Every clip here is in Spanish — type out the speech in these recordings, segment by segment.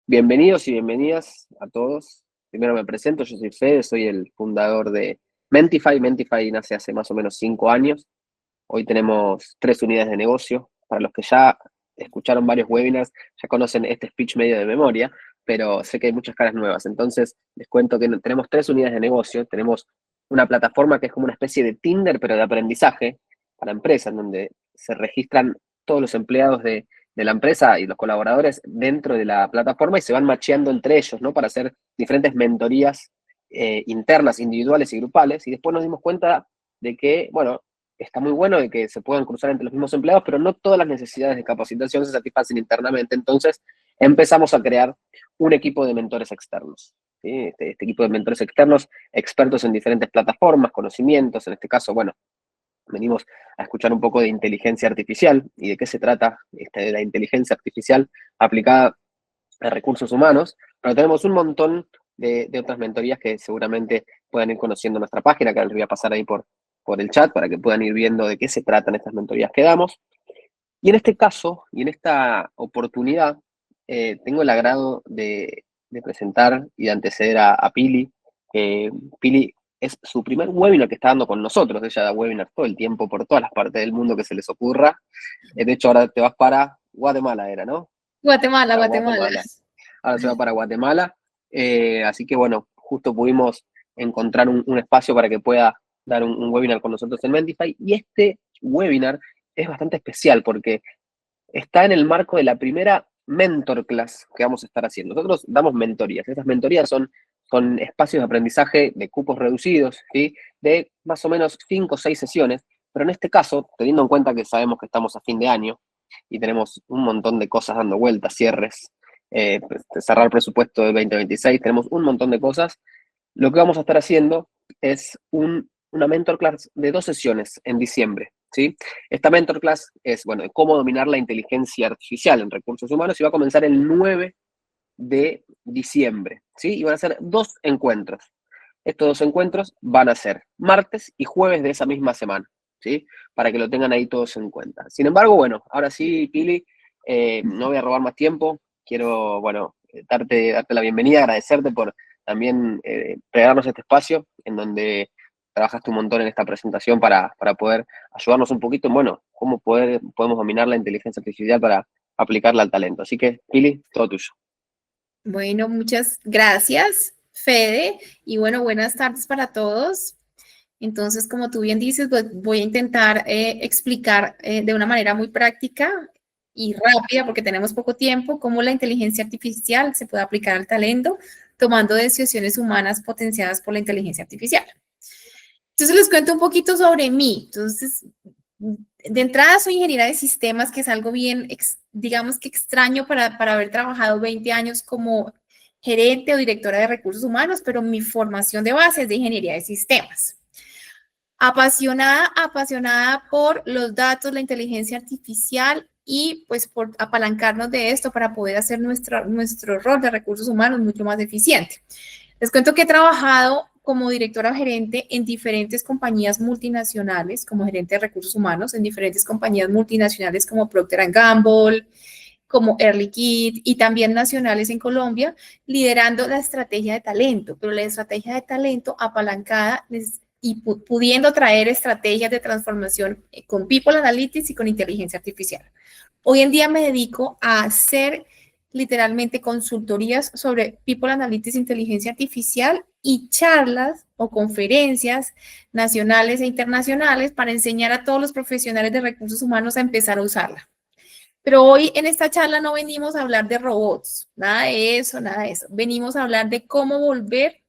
Bienvenidos y bienvenidas a todos. Primero me presento, yo soy Fede, soy el fundador de Mentify. Mentify nace hace más o menos 5 años. Hoy tenemos 3 unidades de negocio. Para los que ya escucharon varios webinars, ya conocen este speech medio de memoria, pero sé que hay muchas caras nuevas. Entonces, les cuento que tenemos 3 unidades de negocio. Tenemos una plataforma que es como una especie de Tinder, pero de aprendizaje para empresas, donde se registran todos los empleados de la empresa y los colaboradores dentro de la plataforma y se van macheando entre ellos, ¿no? Para hacer diferentes mentorías internas, individuales y grupales. Y después nos dimos cuenta de que, bueno, está muy bueno de que se puedan cruzar entre los mismos empleados, pero no todas las necesidades de capacitación se satisfacen internamente. Entonces empezamos a crear un equipo de mentores externos. ¿Sí? Este equipo de mentores externos, expertos en diferentes plataformas, conocimientos, en este caso, bueno, venimos a escuchar un poco de inteligencia artificial y de qué se trata de la inteligencia artificial aplicada a recursos humanos, pero tenemos un montón de otras mentorías que seguramente puedan ir conociendo en nuestra página, que les voy a pasar ahí por el chat para que puedan ir viendo de qué se tratan estas mentorías que damos. Y en este caso, y en esta oportunidad, tengo el agrado de presentar y de anteceder a Pili. Pili es su primer webinar que está dando con nosotros. Ella da webinars todo el tiempo por todas las partes del mundo que se les ocurra. De hecho, ahora te vas para Guatemala, era, ¿no? Guatemala, Para Guatemala. Guatemala. Ahora se va para Guatemala. Así que bueno, justo pudimos encontrar un espacio para que pueda dar un webinar con nosotros en Mentify. Y este webinar es bastante especial porque está en el marco de la primera mentor class que vamos a estar haciendo. Nosotros damos mentorías. Estas mentorías son espacios de aprendizaje de cupos reducidos, ¿sí? De más o menos 5 o 6 sesiones. Pero en este caso, teniendo en cuenta que sabemos que estamos a fin de año y tenemos un montón de cosas dando vueltas, cierres, cerrar presupuesto de 2026, tenemos un montón de cosas. Lo que vamos a estar haciendo es una mentor class de 2 sesiones en diciembre, ¿sí? Esta mentor class es, bueno, de cómo dominar la inteligencia artificial en recursos humanos y va a comenzar el 9 de diciembre, ¿sí? Y van a ser 2 encuentros. Estos 2 encuentros van a ser martes y jueves de esa misma semana, ¿sí? Para que lo tengan ahí todos en cuenta. Sin embargo, bueno, ahora sí, Pili, no voy a robar más tiempo. Quiero, bueno, darte la bienvenida, agradecerte por también regalarnos este espacio en donde trabajaste un montón en esta presentación para poder ayudarnos un poquito en, bueno, cómo podemos dominar la inteligencia artificial para aplicarla al talento. Así que, Pili, todo tuyo. Bueno, muchas gracias, Fede. Y bueno, buenas tardes para todos. Entonces, como tú bien dices, pues voy a intentar explicar de una manera muy práctica y rápida, porque tenemos poco tiempo, cómo la inteligencia artificial se puede aplicar al talento, tomando decisiones humanas potenciadas por la inteligencia artificial. Entonces, les cuento un poquito sobre mí. Entonces, de entrada soy ingeniera de sistemas, que es algo bien, digamos que extraño para haber trabajado 20 años como gerente o directora de recursos humanos, pero mi formación de base es de ingeniería de sistemas. Apasionada por los datos, la inteligencia artificial y pues por apalancarnos de esto para poder hacer nuestro rol de recursos humanos mucho más eficiente. Les cuento que he trabajado como directora gerente en diferentes compañías multinacionales, como gerente de recursos humanos, en diferentes compañías multinacionales como Procter & Gamble, como Air Liquide y también nacionales en Colombia, liderando la estrategia de talento, pero la estrategia de talento apalancada y pudiendo traer estrategias de transformación con People Analytics y con inteligencia artificial. Hoy en día me dedico a hacer literalmente consultorías sobre People Analytics, inteligencia artificial y charlas o conferencias nacionales e internacionales para enseñar a todos los profesionales de recursos humanos a empezar a usarla. Pero hoy en esta charla no venimos a hablar de robots, nada de eso, nada de eso. Venimos a hablar de cómo volver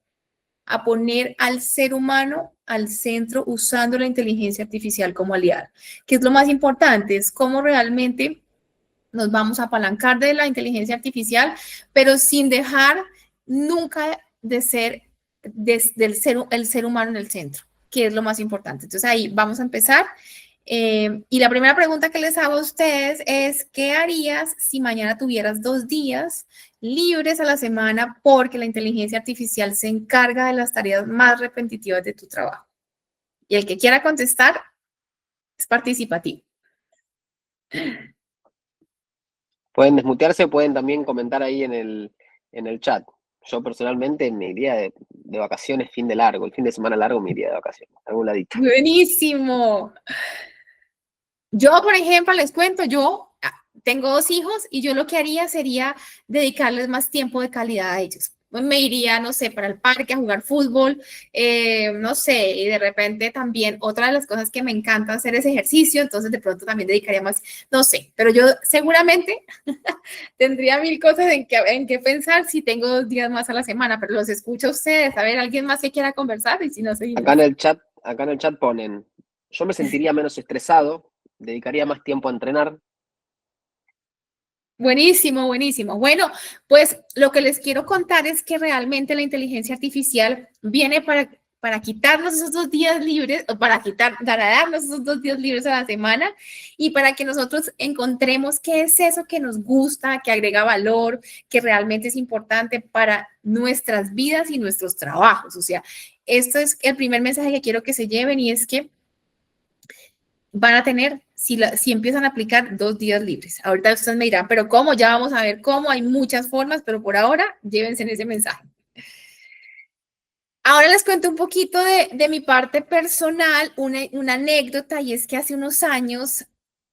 a poner al ser humano al centro usando la inteligencia artificial como aliada. ¿Qué es lo más importante? Es cómo realmente nos vamos a apalancar de la inteligencia artificial, pero sin dejar nunca de ser el ser humano en el centro, que es lo más importante. Entonces ahí vamos a empezar. Y la primera pregunta que les hago a ustedes es, ¿qué harías si mañana tuvieras 2 días libres a la semana porque la inteligencia artificial se encarga de las tareas más repetitivas de tu trabajo? Y el que quiera contestar es participativo. Pueden desmutearse, pueden también comentar ahí en el chat. Yo personalmente me iría de vacaciones fin de largo, el fin de semana largo me iría de vacaciones, a algún ladito. Buenísimo. Yo, por ejemplo, les cuento, yo tengo 2 hijos y yo lo que haría sería dedicarles más tiempo de calidad a ellos. Me iría, no sé, para el parque a jugar fútbol, no sé, y de repente también otra de las cosas que me encanta hacer es ejercicio, entonces de pronto también dedicaría más, no sé, pero yo seguramente tendría mil cosas en qué pensar si tengo 2 días más a la semana, pero los escucho a ustedes, a ver, alguien más que quiera conversar y si no, Acá seguimos. en el chat, acá en el chat ponen, yo me sentiría menos estresado, dedicaría más tiempo a entrenar. Buenísimo, buenísimo. Bueno, pues lo que les quiero contar es que realmente la inteligencia artificial viene para quitarnos esos 2 días libres, o para darnos esos 2 días libres a la semana y para que nosotros encontremos qué es eso que nos gusta, que agrega valor, que realmente es importante para nuestras vidas y nuestros trabajos. O sea, esto es el primer mensaje que quiero que se lleven y es que van a tener, si empiezan a aplicar, 2 días libres. Ahorita ustedes me dirán, pero ¿cómo? Ya vamos a ver cómo, hay muchas formas, pero por ahora llévense en ese mensaje. Ahora les cuento un poquito de mi parte personal, una anécdota, y es que hace unos años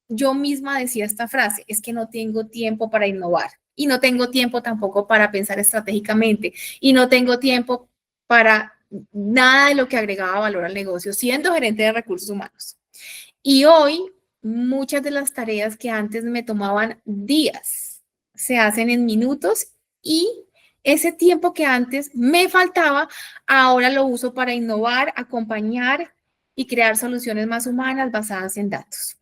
yo misma decía esta frase, es que no tengo tiempo para innovar y no tengo tiempo tampoco para pensar estratégicamente y no tengo tiempo para nada de lo que agregaba valor al negocio, siendo gerente de recursos humanos. Y hoy muchas de las tareas que antes me tomaban días se hacen en minutos y ese tiempo que antes me faltaba, ahora lo uso para innovar, acompañar y crear soluciones más humanas basadas en datos.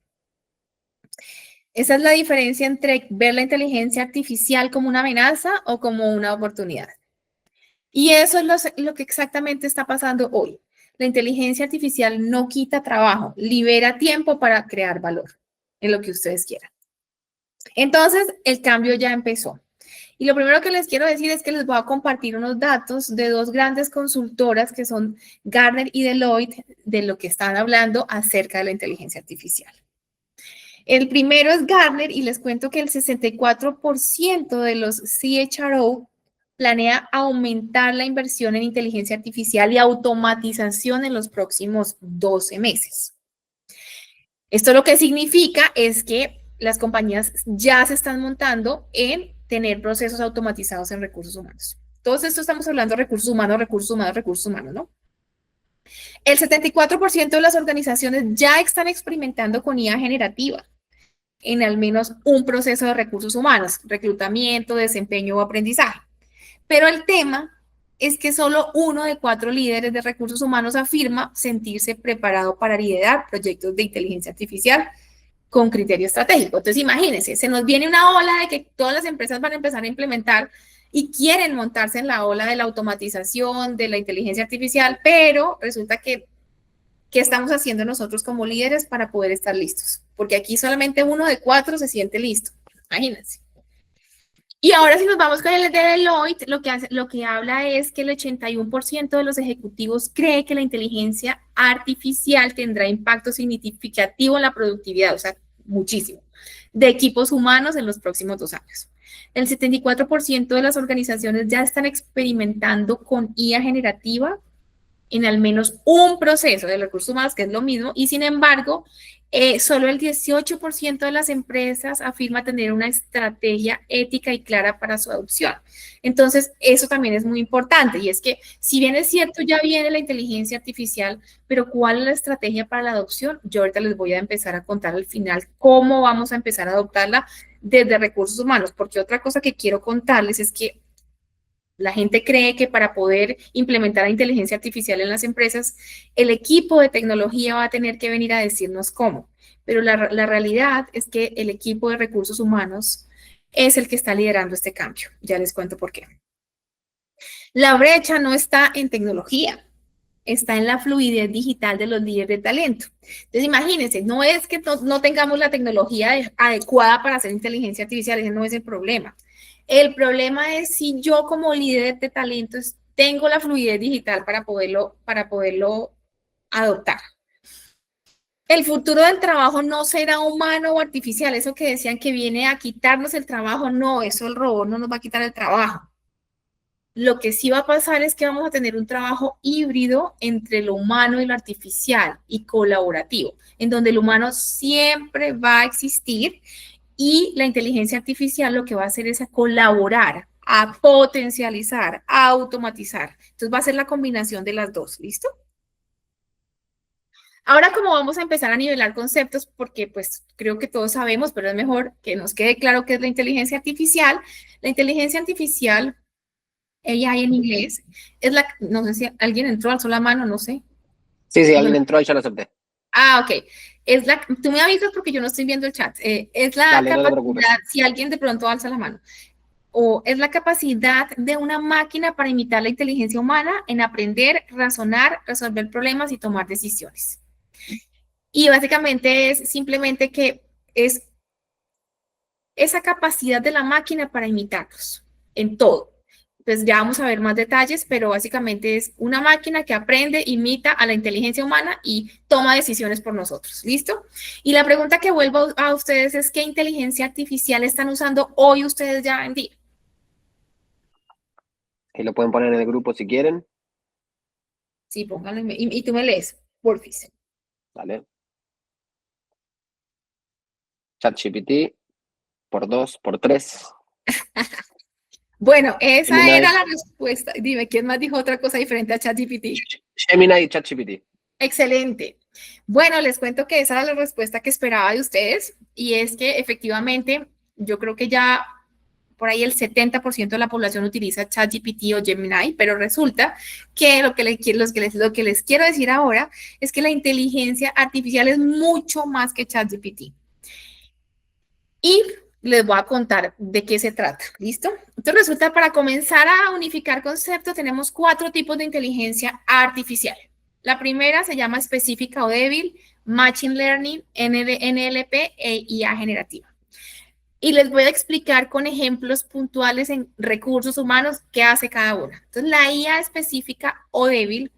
Esa es la diferencia entre ver la inteligencia artificial como una amenaza o como una oportunidad. Y eso es lo que exactamente está pasando hoy. La inteligencia artificial no quita trabajo, libera tiempo para crear valor en lo que ustedes quieran. Entonces, el cambio ya empezó. Y lo primero que les quiero decir es que les voy a compartir unos datos de 2 grandes consultoras que son Gartner y Deloitte de lo que están hablando acerca de la inteligencia artificial. El primero es Gartner y les cuento que el 64% de los CHRO planea aumentar la inversión en inteligencia artificial y automatización en los próximos 12 meses. Esto lo que significa es que las compañías ya se están montando en tener procesos automatizados en recursos humanos. Todo esto estamos hablando de recursos humanos, recursos humanos, recursos humanos, ¿no? El 74% de las organizaciones ya están experimentando con IA generativa en al menos un proceso de recursos humanos, reclutamiento, desempeño o aprendizaje. Pero el tema es que solo 1 de 4 líderes de recursos humanos afirma sentirse preparado para liderar proyectos de inteligencia artificial con criterio estratégico. Entonces, imagínense, se nos viene una ola de que todas las empresas van a empezar a implementar y quieren montarse en la ola de la automatización, de la inteligencia artificial, pero resulta que ¿qué estamos haciendo nosotros como líderes para poder estar listos? Porque aquí solamente 1 de 4 se siente listo. Imagínense. Y ahora si nos vamos con el de Deloitte, lo que habla es que el 81% de los ejecutivos cree que la inteligencia artificial tendrá impacto significativo en la productividad, o sea, muchísimo, de equipos humanos en los próximos 2 años. El 74% de las organizaciones ya están experimentando con IA generativa en al menos un proceso de recursos humanos, que es lo mismo, y sin embargo, solo el 18% de las empresas afirma tener una estrategia ética y clara para su adopción. Entonces, eso también es muy importante, y es que si bien es cierto, ya viene la inteligencia artificial, pero ¿cuál es la estrategia para la adopción? Yo ahorita les voy a empezar a contar al final cómo vamos a empezar a adoptarla desde recursos humanos, porque otra cosa que quiero contarles es que la gente cree que para poder implementar la inteligencia artificial en las empresas, el equipo de tecnología va a tener que venir a decirnos cómo. Pero la realidad es que el equipo de recursos humanos es el que está liderando este cambio. Ya les cuento por qué. La brecha no está en tecnología, está en la fluidez digital de los líderes de talento. Entonces, imagínense, no es que no tengamos la tecnología adecuada para hacer inteligencia artificial, ese no es el problema. El problema es si yo como líder de talentos tengo la fluidez digital para poderlo adoptar. El futuro del trabajo no será humano o artificial, eso que decían que viene a quitarnos el trabajo, no, eso el robot no nos va a quitar el trabajo. Lo que sí va a pasar es que vamos a tener un trabajo híbrido entre lo humano y lo artificial y colaborativo, en donde el humano siempre va a existir y la inteligencia artificial lo que va a hacer es a colaborar, a potencializar, a automatizar. Entonces va a ser la combinación de las dos, ¿listo? Ahora como vamos a empezar a nivelar conceptos, porque pues creo que todos sabemos, pero es mejor que nos quede claro qué es la inteligencia artificial. La inteligencia artificial, AI en inglés, es la, no sé si alguien entró, alzó la mano, no sé. Sí, alguien Bueno, entró y ya lo acepté. ok. Es la, tú me avisas porque yo no estoy viendo el chat. Es la Dale, no te capacidad, preocupes. si alguien de pronto alza la mano, o es la capacidad de una máquina para imitar la inteligencia humana en aprender, razonar, resolver problemas y tomar decisiones. Y básicamente es simplemente que es esa capacidad de la máquina para imitarlos en todo. Pues ya vamos a ver más detalles, pero básicamente es una máquina que aprende, imita a la inteligencia humana y toma decisiones por nosotros. ¿Listo? Y la pregunta que vuelvo a ustedes es, ¿qué inteligencia artificial están usando hoy ustedes ya en día? Ahí lo pueden poner en el grupo si quieren. Sí, pónganlo y tú me lees, porfis. Dale. ChatGPT por 2, por 3. Bueno, esa Gemini, era la respuesta. Dime, ¿quién más dijo otra cosa diferente a ChatGPT? Gemini y ChatGPT. Excelente. Bueno, les cuento que esa era la respuesta que esperaba de ustedes y es que efectivamente yo creo que ya por ahí el 70% de la población utiliza ChatGPT o Gemini, pero resulta que lo que les quiero decir ahora es que la inteligencia artificial es mucho más que ChatGPT. Y les voy a contar de qué se trata, ¿listo? Entonces resulta, para comenzar a unificar conceptos, tenemos 4 tipos de inteligencia artificial. La primera se llama específica o débil, Machine Learning, NLP e IA generativa. Y les voy a explicar con ejemplos puntuales en recursos humanos qué hace cada una. Entonces, la IA específica o débil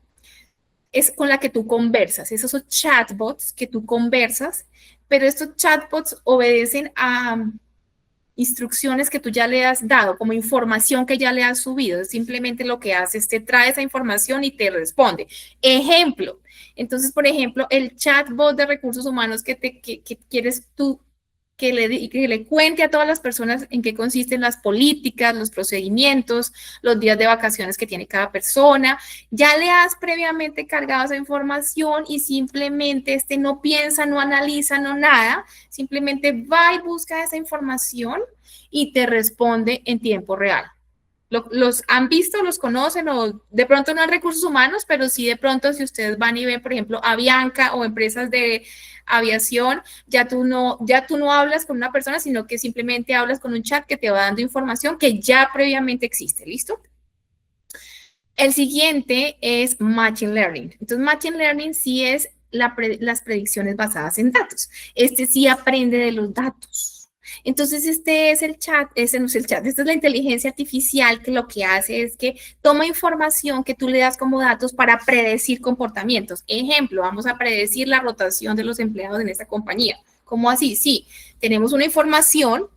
es con la que tú conversas, esos son chatbots que tú conversas, pero estos chatbots obedecen a instrucciones que tú ya le has dado, como información que ya le has subido. Simplemente lo que hace es te trae esa información y te responde. Ejemplo. Entonces, por ejemplo, el chatbot de recursos humanos que quieres tú que le cuente a todas las personas en qué consisten las políticas, los procedimientos, los días de vacaciones que tiene cada persona. Ya le has previamente cargado esa información y simplemente no piensa, no analiza, no nada, simplemente va y busca esa información y te responde en tiempo real. ¿Los han visto, los conocen o de pronto no en recursos humanos, pero sí de pronto si ustedes van y ven, por ejemplo, Avianca o empresas de aviación, ya tú no hablas con una persona, sino que simplemente hablas con un chat que te va dando información que ya previamente existe, ¿listo? El siguiente es Machine Learning. Entonces, Machine Learning sí es las predicciones basadas en datos. Este sí aprende de los datos. Entonces, este es el chat, ese no es el chat, esta es la inteligencia artificial que lo que hace es que toma información que tú le das como datos para predecir comportamientos. Ejemplo, vamos a predecir la rotación de los empleados en esta compañía. ¿Cómo así? Sí, tenemos una información,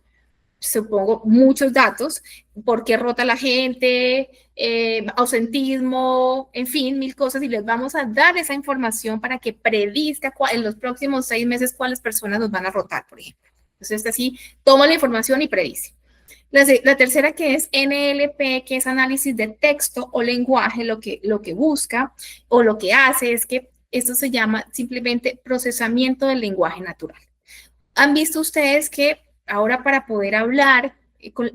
supongo, muchos datos, por qué rota la gente, ausentismo, en fin, mil cosas, y les vamos a dar esa información para que predizca en los próximos 6 meses cuáles personas nos van a rotar, por ejemplo. Entonces, así, toma la información y predice. La tercera, que es NLP, que es análisis de texto o lenguaje, lo que busca o lo que hace es que esto se llama simplemente procesamiento del lenguaje natural. ¿Han visto ustedes que ahora para poder hablar,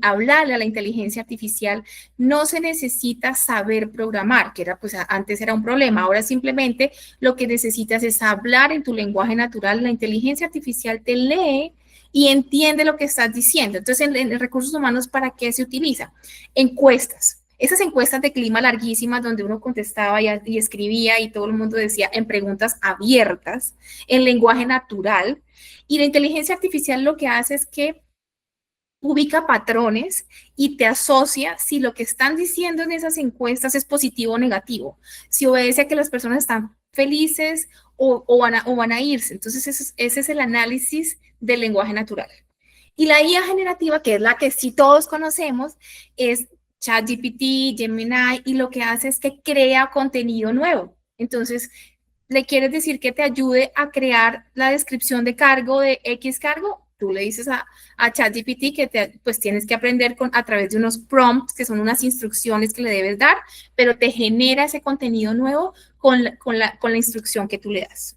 hablarle a la inteligencia artificial, no se necesita saber programar, que era, pues antes era un problema? Ahora simplemente lo que necesitas es hablar en tu lenguaje natural, la inteligencia artificial te lee y entiende lo que estás diciendo. Entonces, en recursos humanos, ¿para qué se utiliza? Encuestas. Esas encuestas de clima larguísimas donde uno contestaba y escribía y todo el mundo decía en preguntas abiertas, en lenguaje natural, y la inteligencia artificial lo que hace es que ubica patrones y te asocia si lo que están diciendo en esas encuestas es positivo o negativo, si obedece a que las personas están felices o van a irse. Entonces, ese es el análisis del lenguaje natural. Y la IA generativa, que es la que sí todos conocemos, es ChatGPT, Gemini, y lo que hace es que crea contenido nuevo. Entonces, le quieres decir que te ayude a crear la descripción de cargo de X cargo, tú le dices a ChatGPT que pues tienes que aprender a través de unos prompts, que son unas instrucciones que le debes dar, pero te genera ese contenido nuevo con la instrucción que tú le das.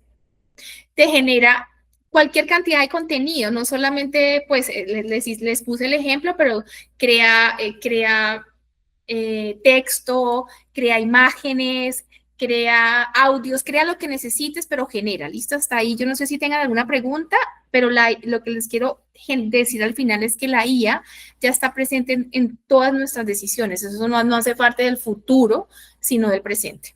Te genera cualquier cantidad de contenido, no solamente, pues, les puse el ejemplo, pero crea texto, crea imágenes, crea audios, crea lo que necesites, pero genera. ¿Listo? Hasta ahí. Yo no sé si tengan alguna pregunta, pero lo que les quiero decir al final es que la IA ya está presente en todas nuestras decisiones. Eso no hace parte del futuro, sino del presente.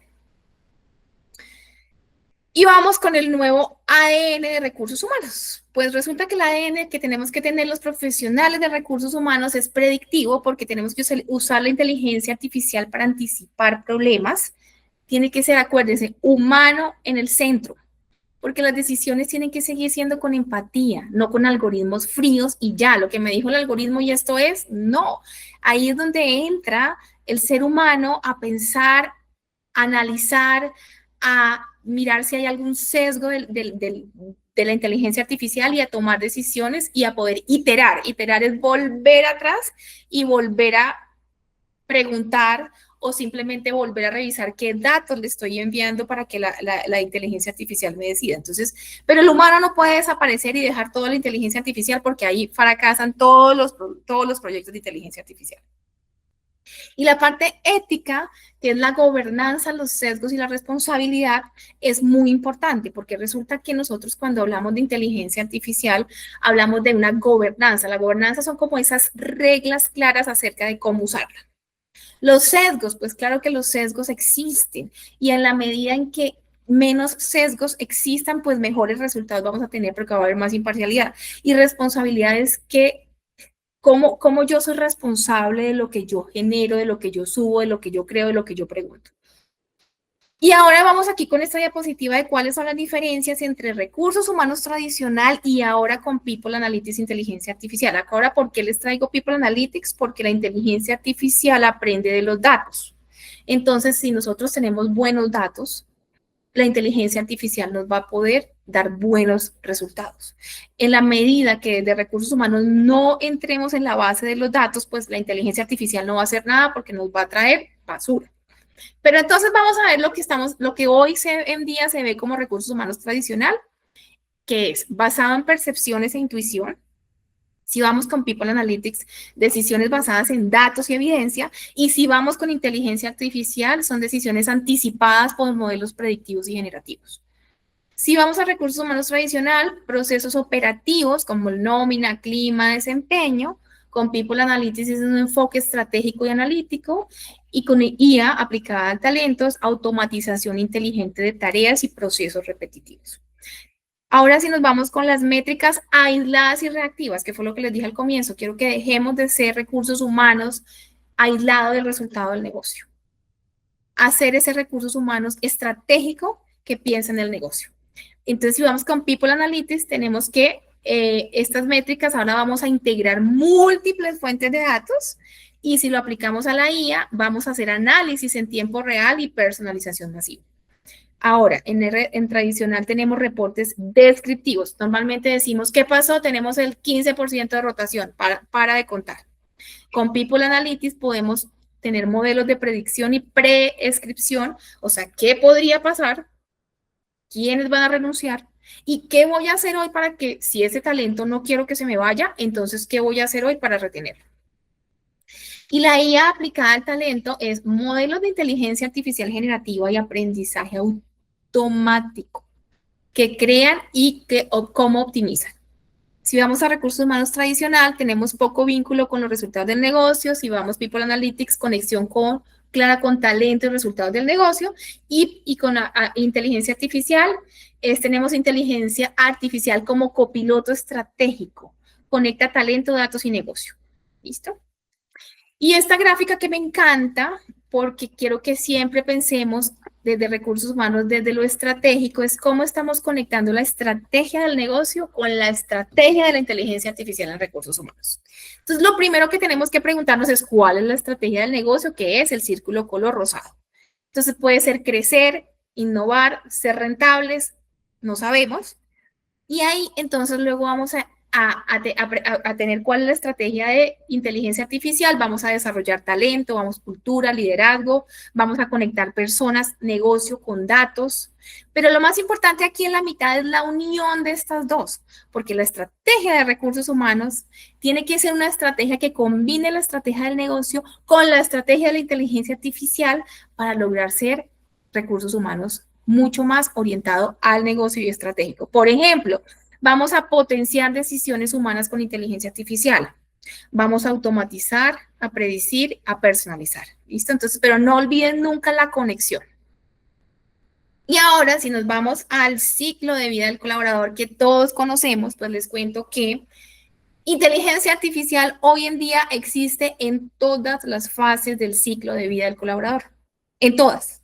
Y vamos con el nuevo ADN de recursos humanos. Pues resulta que el ADN que tenemos que tener los profesionales de recursos humanos es predictivo porque tenemos que usar la inteligencia artificial para anticipar problemas. Tiene que ser, acuérdense, humano en el centro, porque las decisiones tienen que seguir siendo con empatía, no con algoritmos fríos y ya, lo que me dijo el algoritmo y esto es, no. Ahí es donde entra el ser humano a pensar, a analizar, a mirar si hay algún sesgo de la inteligencia artificial y a tomar decisiones y a poder iterar. Iterar es volver atrás y volver a preguntar o simplemente volver a revisar qué datos le estoy enviando para que la inteligencia artificial me decida. Entonces, pero el humano no puede desaparecer y dejar toda la inteligencia artificial porque ahí fracasan todos los proyectos de inteligencia artificial. Y la parte ética, que es la gobernanza, los sesgos y la responsabilidad, es muy importante porque resulta que nosotros cuando hablamos de inteligencia artificial, hablamos de una gobernanza. La gobernanza son como esas reglas claras acerca de cómo usarla. Los sesgos, pues claro que los sesgos existen y en la medida en que menos sesgos existan, pues mejores resultados vamos a tener porque va a haber más imparcialidad. Y responsabilidades que cómo yo soy responsable de lo que yo genero, de lo que yo subo, de lo que yo creo, de lo que yo pregunto. Y ahora vamos aquí con esta diapositiva de cuáles son las diferencias entre recursos humanos tradicional y ahora con People Analytics Inteligencia Artificial. Ahora, ¿por qué les traigo People Analytics? Porque la inteligencia artificial aprende de los datos. Entonces, si nosotros tenemos buenos datos, la inteligencia artificial nos va a poder dar buenos resultados. En la medida que de recursos humanos no entremos en la base de los datos, pues la inteligencia artificial no va a hacer nada porque nos va a traer basura. Pero entonces vamos a ver lo que hoy en día se ve como recursos humanos tradicional, que es basado en percepciones e intuición. Si vamos con People Analytics, decisiones basadas en datos y evidencia. Y si vamos con inteligencia artificial, son decisiones anticipadas por modelos predictivos y generativos. Si vamos a recursos humanos tradicional, procesos operativos como el nómina, clima, desempeño. Con People Analytics es un enfoque estratégico y analítico. Y con IA aplicada a talentos, automatización inteligente de tareas y procesos repetitivos. Ahora si nos vamos con las métricas aisladas y reactivas, que fue lo que les dije al comienzo, quiero que dejemos de ser recursos humanos aislados del resultado del negocio. Hacer ese recursos humanos estratégico que piensa en el negocio. Entonces, si vamos con People Analytics, tenemos que estas métricas, ahora vamos a integrar múltiples fuentes de datos y si lo aplicamos a la IA, vamos a hacer análisis en tiempo real y personalización masiva. Ahora, en tradicional tenemos reportes descriptivos. Normalmente decimos, ¿qué pasó? Tenemos el 15% de rotación, para de contar. Con People Analytics podemos tener modelos de predicción y prescripción, o sea, ¿qué podría pasar? ¿Quiénes van a renunciar? ¿Y qué voy a hacer hoy para que, si ese talento no quiero que se me vaya, entonces, ¿qué voy a hacer hoy para retenerlo? Y la IA aplicada al talento es modelos de inteligencia artificial generativa y aprendizaje automático que crean y cómo optimizan. Si vamos a recursos humanos tradicional, tenemos poco vínculo con los resultados del negocio. Si vamos People Analytics, conexión clara con talento y resultados del negocio. Y con inteligencia artificial, tenemos inteligencia artificial como copiloto estratégico. Conecta talento, datos y negocio. ¿Listo? Y esta gráfica que me encanta, porque quiero que siempre pensemos desde recursos humanos, desde lo estratégico, es cómo estamos conectando la estrategia del negocio con la estrategia de la inteligencia artificial en recursos humanos. Entonces, lo primero que tenemos que preguntarnos es cuál es la estrategia del negocio, que es el círculo color rosado. Entonces, puede ser crecer, innovar, ser rentables, no sabemos. Y ahí entonces luego vamos a tener cuál es la estrategia de inteligencia artificial, vamos a desarrollar talento, vamos cultura, liderazgo, vamos a conectar personas, negocio con datos, pero lo más importante aquí en la mitad es la unión de estas dos, porque la estrategia de recursos humanos tiene que ser una estrategia que combine la estrategia del negocio con la estrategia de la inteligencia artificial para lograr ser recursos humanos mucho más orientado al negocio y estratégico. Por ejemplo, vamos a potenciar decisiones humanas con inteligencia artificial. Vamos a automatizar, a predecir, a personalizar. ¿Listo? Entonces, pero no olviden nunca la conexión. Y ahora, si nos vamos al ciclo de vida del colaborador que todos conocemos, pues les cuento que inteligencia artificial hoy en día existe en todas las fases del ciclo de vida del colaborador. En todas.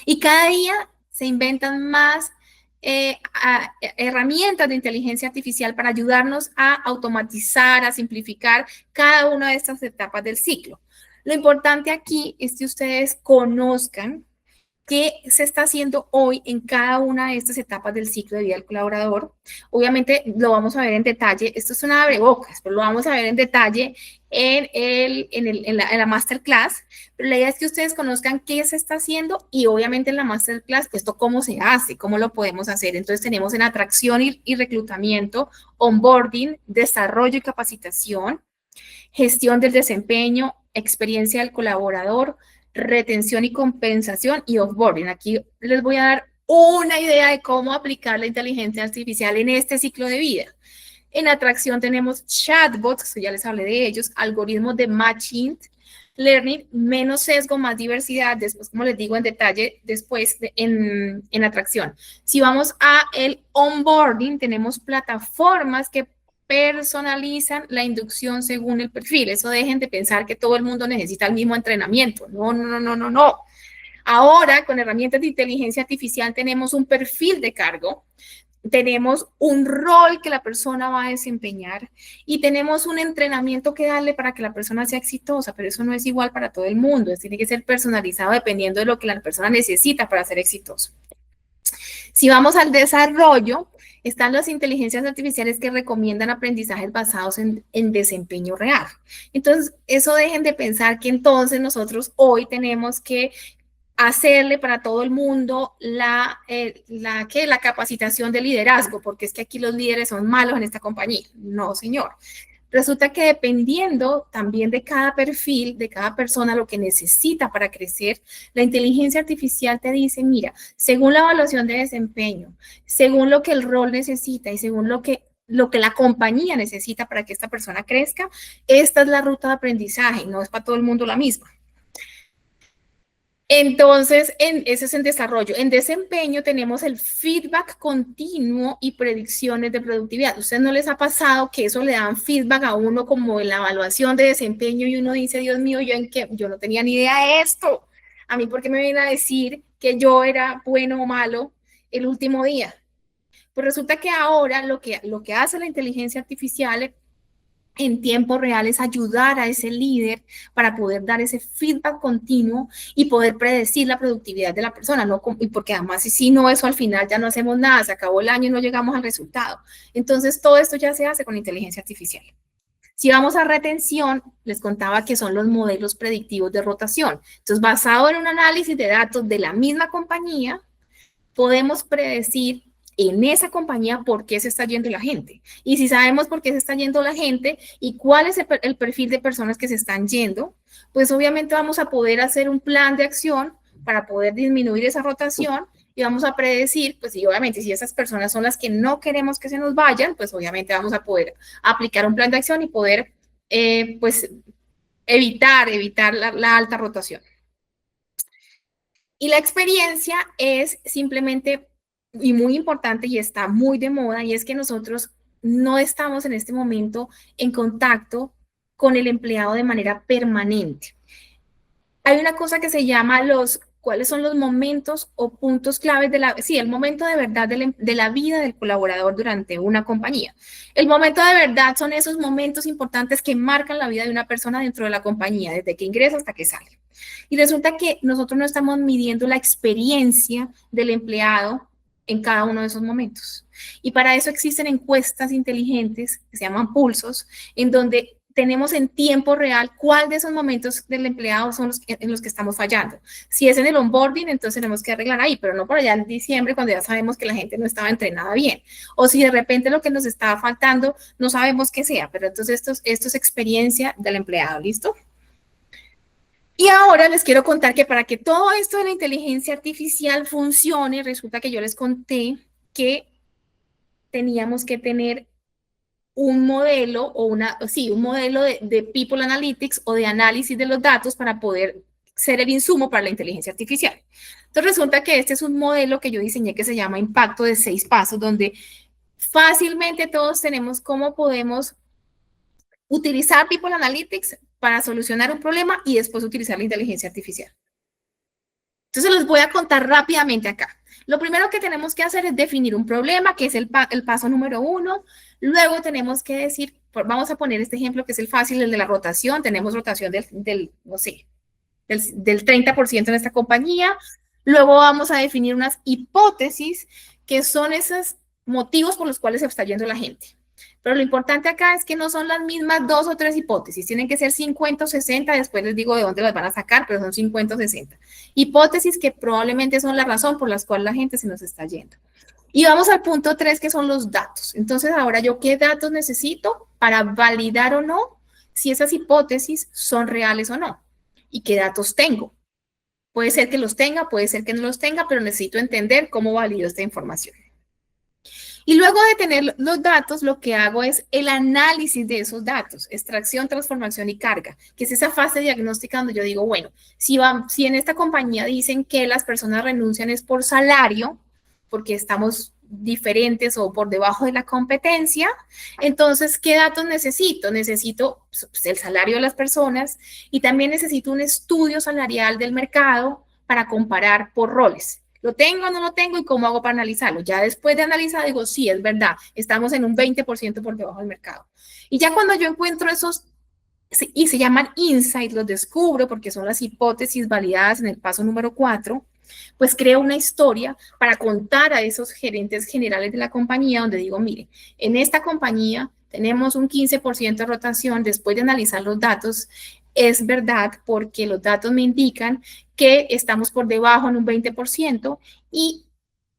Y cada día se inventan más herramientas de inteligencia artificial para ayudarnos a automatizar, a simplificar cada una de estas etapas del ciclo. Lo importante aquí es que ustedes conozcan qué se está haciendo hoy en cada una de estas etapas del ciclo de vida del colaborador. Obviamente lo vamos a ver en detalle, esto es una abrebocas, pero lo vamos a ver en detalle en la masterclass, pero la idea es que ustedes conozcan qué se está haciendo y obviamente en la masterclass esto cómo se hace, cómo lo podemos hacer. Entonces tenemos en atracción y reclutamiento, onboarding, desarrollo y capacitación, gestión del desempeño, experiencia del colaborador, retención y compensación y offboarding. Aquí les voy a dar una idea de cómo aplicar la inteligencia artificial en este ciclo de vida. En atracción tenemos chatbots, que ya les hablé de ellos, algoritmos de machine learning, menos sesgo, más diversidad, después, como les digo en detalle, después en atracción. Si vamos a el onboarding, tenemos plataformas que personalizan la inducción según el perfil. Eso dejen de pensar que todo el mundo necesita el mismo entrenamiento. No, no, no, no, no, no. Ahora, con herramientas de inteligencia artificial, tenemos un perfil de cargo, tenemos un rol que la persona va a desempeñar y tenemos un entrenamiento que darle para que la persona sea exitosa, pero eso no es igual para todo el mundo, tiene que ser personalizado dependiendo de lo que la persona necesita para ser exitoso. Si vamos al desarrollo, están las inteligencias artificiales que recomiendan aprendizajes basados en desempeño real. Entonces, eso dejen de pensar que entonces nosotros hoy tenemos que hacerle para todo el mundo la capacitación de liderazgo, porque es que aquí los líderes son malos en esta compañía. No, señor. Resulta que dependiendo también de cada perfil, de cada persona, lo que necesita para crecer, la inteligencia artificial te dice, mira, según la evaluación de desempeño, según lo que el rol necesita y según lo que la compañía necesita para que esta persona crezca, esta es la ruta de aprendizaje, no es para todo el mundo la misma. Entonces, ese es en desarrollo. En desempeño tenemos el feedback continuo y predicciones de productividad. ¿A ustedes no les ha pasado que eso le dan feedback a uno como en la evaluación de desempeño y uno dice, Dios mío, yo no tenía ni idea de esto? A mí, ¿por qué me viene a decir que yo era bueno o malo el último día? Pues resulta que ahora lo que hace la inteligencia artificial en tiempo real es ayudar a ese líder para poder dar ese feedback continuo y poder predecir la productividad de la persona, ¿no? Y porque además si no, eso al final ya no hacemos nada, se acabó el año y no llegamos al resultado. Entonces, todo esto ya se hace con inteligencia artificial. Si vamos a retención, les contaba que son los modelos predictivos de rotación. Entonces, basado en un análisis de datos de la misma compañía, podemos predecir en esa compañía por qué se está yendo la gente. Y si sabemos por qué se está yendo la gente y cuál es el perfil de personas que se están yendo, pues obviamente vamos a poder hacer un plan de acción para poder disminuir esa rotación y vamos a predecir, pues y obviamente si esas personas son las que no queremos que se nos vayan, pues obviamente vamos a poder aplicar un plan de acción y poder, pues, evitar la alta rotación. Y la experiencia es simplemente y muy importante y está muy de moda y es que nosotros no estamos en este momento en contacto con el empleado de manera permanente. Hay una cosa que se llama los cuáles son los momentos o puntos claves el momento de verdad de la vida del colaborador durante una compañía. El momento de verdad son esos momentos importantes que marcan la vida de una persona dentro de la compañía, desde que ingresa hasta que sale. Y resulta que nosotros no estamos midiendo la experiencia del empleado en cada uno de esos momentos. Y para eso existen encuestas inteligentes que se llaman pulsos, en donde tenemos en tiempo real cuál de esos momentos del empleado son en los que estamos fallando. Si es en el onboarding, entonces tenemos que arreglar ahí, pero no por allá en diciembre cuando ya sabemos que la gente no estaba entrenada bien. O si de repente lo que nos estaba faltando no sabemos qué sea, pero entonces esto es experiencia del empleado, ¿listo? Y ahora les quiero contar que para que todo esto de la inteligencia artificial funcione, resulta que yo les conté que teníamos que tener un modelo o un modelo de People Analytics o de análisis de los datos para poder ser el insumo para la inteligencia artificial. Entonces resulta que este es un modelo que yo diseñé que se llama Impacto de 6 pasos, donde fácilmente todos tenemos cómo podemos utilizar People Analytics para solucionar un problema y después utilizar la inteligencia artificial. Entonces les voy a contar rápidamente acá. Lo primero que tenemos que hacer es definir un problema, que es el paso número 1. Luego tenemos que decir, vamos a poner este ejemplo que es el fácil, el de la rotación. Tenemos rotación no sé, del 30% en esta compañía. Luego vamos a definir unas hipótesis, que son esos motivos por los cuales se está yendo la gente. Pero lo importante acá es que no son las mismas 2 o 3 hipótesis, tienen que ser 50 o 60, después les digo de dónde las van a sacar, pero son 50 o 60. Hipótesis que probablemente son la razón por la cual la gente se nos está yendo. Y vamos al punto 3, que son los datos. Entonces, ahora yo, ¿qué datos necesito para validar o no si esas hipótesis son reales o no? ¿Y qué datos tengo? Puede ser que los tenga, puede ser que no los tenga, pero necesito entender cómo valido esta información. Y luego de tener los datos, lo que hago es el análisis de esos datos, extracción, transformación y carga, que es esa fase diagnóstica donde yo digo, bueno, si en esta compañía dicen que las personas renuncian es por salario, porque estamos diferentes o por debajo de la competencia, entonces, ¿qué datos necesito? Necesito el salario de las personas y también necesito un estudio salarial del mercado para comparar por roles. ¿Lo tengo o no lo tengo? ¿Y cómo hago para analizarlo? Ya después de analizar, digo, sí, es verdad, estamos en un 20% por debajo del mercado. Y ya cuando yo encuentro esos, y se llaman insights, los descubro porque son las hipótesis validadas en el paso número 4, pues creo una historia para contar a esos gerentes generales de la compañía donde digo, mire, en esta compañía tenemos un 15% de rotación después de analizar los datos. Es verdad porque los datos me indican que estamos por debajo en un 20% y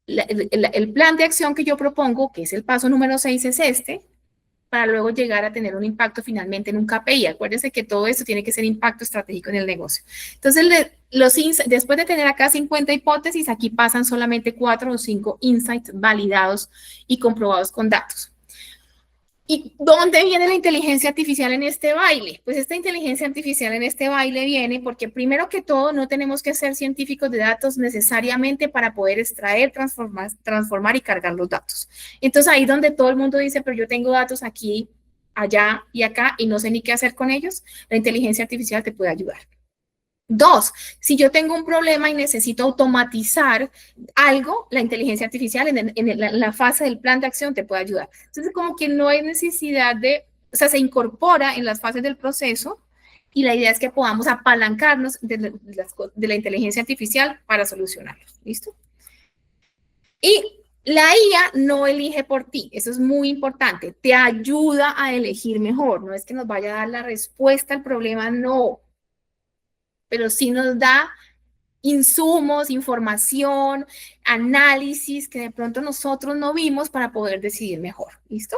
el plan de acción que yo propongo, que es el paso número 6, es este, para luego llegar a tener un impacto finalmente en un KPI. Acuérdense que todo esto tiene que ser impacto estratégico en el negocio. Entonces, después de tener acá 50 hipótesis, aquí pasan solamente 4 o 5 insights validados y comprobados con datos. ¿Y dónde viene la inteligencia artificial en este baile? Pues esta inteligencia artificial en este baile viene porque primero que todo no tenemos que ser científicos de datos necesariamente para poder extraer, transformar y cargar los datos. Entonces ahí donde todo el mundo dice, pero yo tengo datos aquí, allá y acá y no sé ni qué hacer con ellos, la inteligencia artificial te puede ayudar. 2, si yo tengo un problema y necesito automatizar algo, la inteligencia artificial en la fase del plan de acción te puede ayudar. Entonces, como que no hay necesidad o sea, se incorpora en las fases del proceso y la idea es que podamos apalancarnos de la inteligencia artificial para solucionarlos. ¿Listo? Y la IA no elige por ti, eso es muy importante, te ayuda a elegir mejor, no es que nos vaya a dar la respuesta al problema, no, pero sí nos da insumos, información, análisis que de pronto nosotros no vimos para poder decidir mejor. ¿Listo?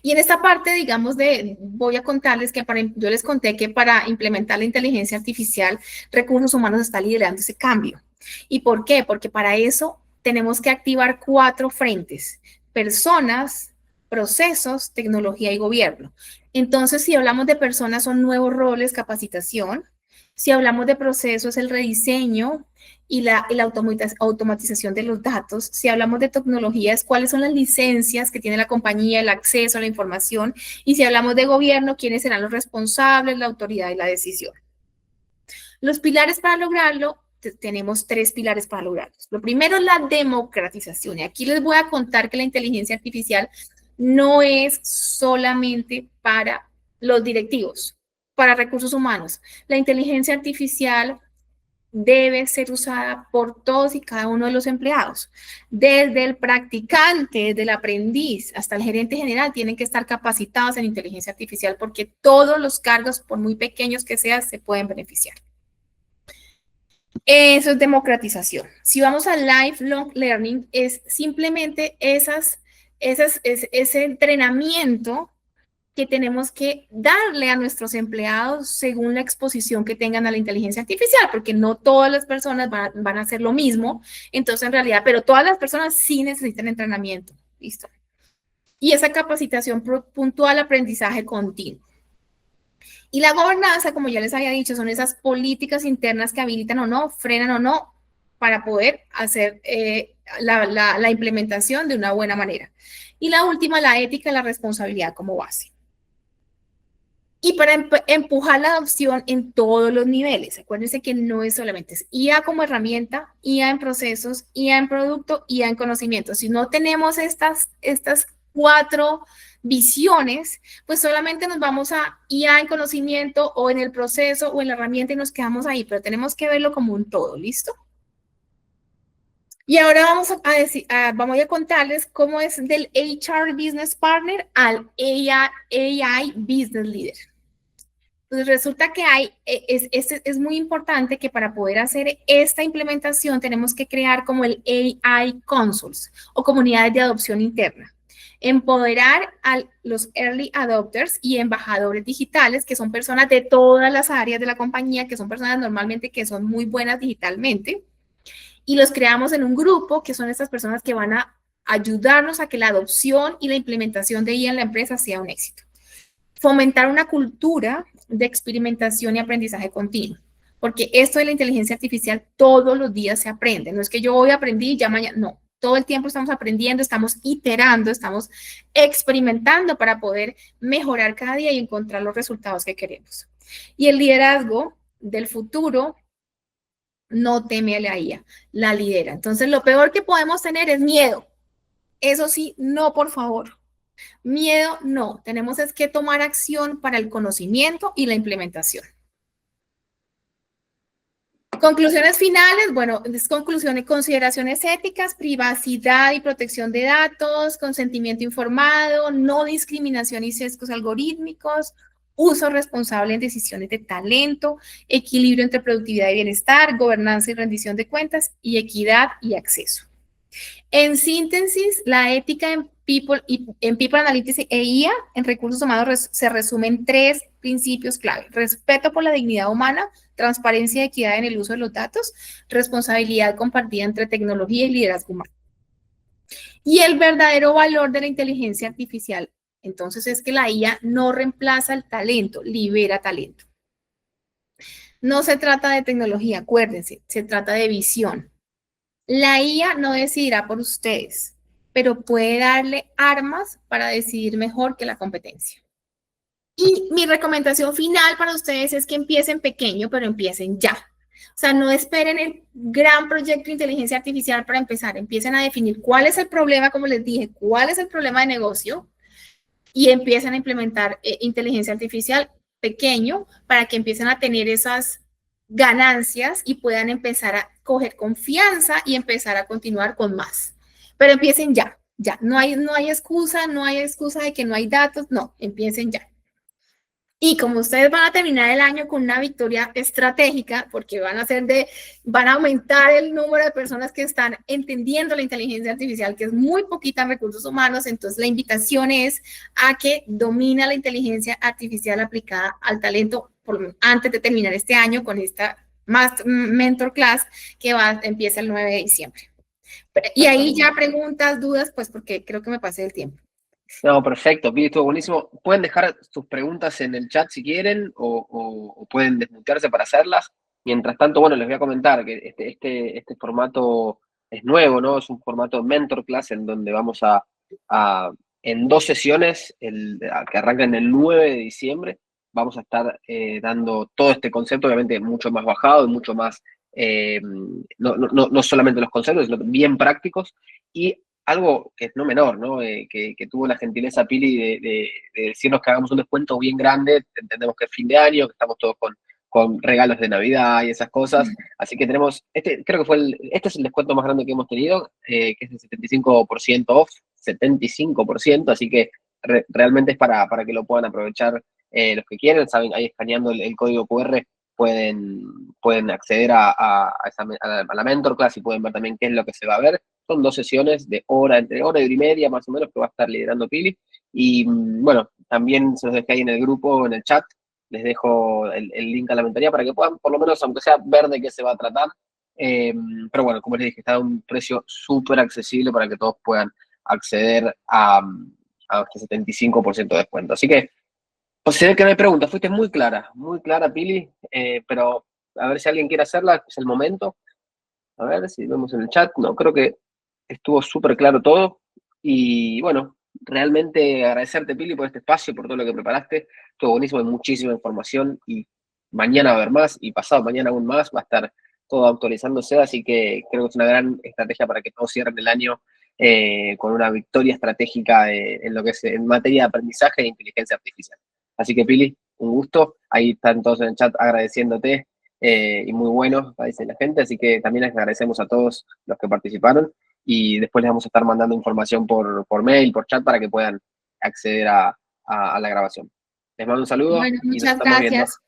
Y en esta parte, digamos, voy a contarles que yo les conté que para implementar la inteligencia artificial, Recursos Humanos está liderando ese cambio. ¿Y por qué? Porque para eso tenemos que activar 4 frentes: personas, procesos, tecnología y gobierno. Entonces, si hablamos de personas, son nuevos roles, capacitación. Si hablamos de procesos, el rediseño y la automatización de los datos. Si hablamos de tecnologías, cuáles son las licencias que tiene la compañía, el acceso a la información. Y si hablamos de gobierno, quiénes serán los responsables, la autoridad y la decisión. Los pilares para lograrlo tenemos 3 pilares para lograrlos. Lo primero es la democratización. Y aquí les voy a contar que la inteligencia artificial no es solamente para los directivos, para recursos humanos. La inteligencia artificial debe ser usada por todos y cada uno de los empleados. Desde el practicante, desde el aprendiz hasta el gerente general, tienen que estar capacitados en inteligencia artificial porque todos los cargos, por muy pequeños que sean, se pueden beneficiar. Eso es democratización. Si vamos a lifelong learning, es simplemente ese entrenamiento que tenemos que darle a nuestros empleados según la exposición que tengan a la inteligencia artificial, porque no todas las personas van a hacer lo mismo, entonces en realidad, pero todas las personas sí necesitan entrenamiento, ¿listo? Y esa capacitación puntual, aprendizaje continuo. Y la gobernanza, como ya les había dicho, son esas políticas internas que habilitan o no, frenan o no, para poder hacer la implementación de una buena manera. Y la última, la ética y la responsabilidad como base. Y para empujar la adopción en todos los niveles. Acuérdense que no es solamente IA como herramienta, IA en procesos, IA en producto, IA en conocimiento. Si no tenemos estas 4 visiones, pues solamente nos vamos a IA en conocimiento o en el proceso o en la herramienta y nos quedamos ahí, pero tenemos que verlo como un todo, ¿listo? Y ahora vamos a contarles cómo es del HR Business Partner al AI Business Leader. Pues resulta que es muy importante que para poder hacer esta implementación tenemos que crear como el AI Consuls o comunidades de adopción interna. Empoderar a los early adopters y embajadores digitales, que son personas de todas las áreas de la compañía, que son personas normalmente que son muy buenas digitalmente, y los creamos en un grupo, que son estas personas que van a ayudarnos a que la adopción y la implementación de IA en la empresa sea un éxito. Fomentar una cultura de experimentación y aprendizaje continuo, porque esto de la inteligencia artificial todos los días se aprende, no es que yo hoy aprendí y ya mañana, no, todo el tiempo estamos aprendiendo, estamos iterando, estamos experimentando para poder mejorar cada día y encontrar los resultados que queremos. Y el liderazgo del futuro no teme a la IA, la lidera. Entonces, lo peor que podemos tener es miedo. Eso sí, no, por favor. Miedo, no. Tenemos es que tomar acción para el conocimiento y la implementación. Conclusiones finales, bueno, conclusiones, consideraciones éticas, privacidad y protección de datos, consentimiento informado, no discriminación y sesgos algorítmicos, uso responsable en decisiones de talento, equilibrio entre productividad y bienestar, gobernanza y rendición de cuentas, y equidad y acceso. En síntesis, la ética en People Analytics e IA en recursos humanos se resume en 3 principios clave: respeto por la dignidad humana, transparencia y equidad en el uso de los datos, responsabilidad compartida entre tecnología y liderazgo humano. Y el verdadero valor de la inteligencia artificial, entonces, es que la IA no reemplaza el talento, libera talento. No se trata de tecnología, acuérdense, se trata de visión. La IA no decidirá por ustedes, pero puede darle armas para decidir mejor que la competencia. Y mi recomendación final para ustedes es que empiecen pequeño, pero empiecen ya. O sea, no esperen el gran proyecto de inteligencia artificial para empezar. Empiecen a definir cuál es el problema, como les dije, cuál es el problema de negocio y empiecen a implementar inteligencia artificial pequeño para que empiecen a tener esas ganancias y puedan empezar a coger confianza y empezar a continuar con más. Pero empiecen ya, ya. No hay excusa de que no hay datos, no, empiecen ya. Y como ustedes van a terminar el año con una victoria estratégica, porque van a aumentar el número de personas que están entendiendo la inteligencia artificial, que es muy poquita en recursos humanos, entonces la invitación es a que domine la inteligencia artificial aplicada al talento antes de terminar este año con esta Mentor Class que empieza el 9 de diciembre. Y ahí ya preguntas, dudas, pues porque creo que me pasé el tiempo. No, perfecto, Pili, estuvo buenísimo. Pueden dejar sus preguntas en el chat si quieren o pueden desmutearse para hacerlas. Mientras tanto, bueno, les voy a comentar que este formato es nuevo, ¿no? Es un formato mentor class en donde vamos en 2 sesiones, que arrancan el 9 de diciembre, vamos a estar dando todo este concepto, obviamente mucho más bajado y mucho más no solamente los conceptos, sino bien prácticos, y algo que es no menor, ¿no? Que tuvo la gentileza Pili de decirnos que hagamos un descuento bien grande. Entendemos que es fin de año, que estamos todos con regalos de Navidad y esas cosas, así que tenemos, creo que este es el descuento más grande que hemos tenido, que es de 75% off, 75%, así que realmente es para que lo puedan aprovechar los que quieren. Saben, ahí escaneando el código QR pueden acceder a la Mentor Class y pueden ver también qué es lo que se va a ver. Son 2 sesiones de entre hora y media más o menos que va a estar liderando Pili. Y bueno, también se los dejé ahí en el grupo, en el chat. Les dejo el link a la mentoría para que puedan, por lo menos, aunque sea, ver de qué se va a tratar. Pero bueno, como les dije, está a un precio súper accesible para que todos puedan acceder a este 75% de descuento. Así que, pues se ve que no hay preguntas. Fuiste muy clara, Pili, pero a ver si alguien quiere hacerla, es el momento. A ver si vemos en el chat. No, creo que estuvo súper claro todo. Y bueno, realmente agradecerte, Pili, por este espacio, por todo lo que preparaste. Estuvo buenísimo, hay muchísima información y mañana va a haber más y pasado mañana aún más. Va a estar todo actualizándose, así que creo que es una gran estrategia para que todos cierren el año con una victoria estratégica en lo que es en materia de aprendizaje e inteligencia artificial. Así que, Pili, un gusto. Ahí están todos en el chat agradeciéndote y muy bueno, dice la gente, así que también les agradecemos a todos los que participaron y después les vamos a estar mandando información por mail, por chat, para que puedan acceder a la grabación. Les mando un saludo Bueno, y nos muchas estamos viendo. gracias.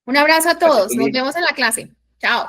Un abrazo a Gracias, todos. Nos Pili. vemos en la clase. Chao.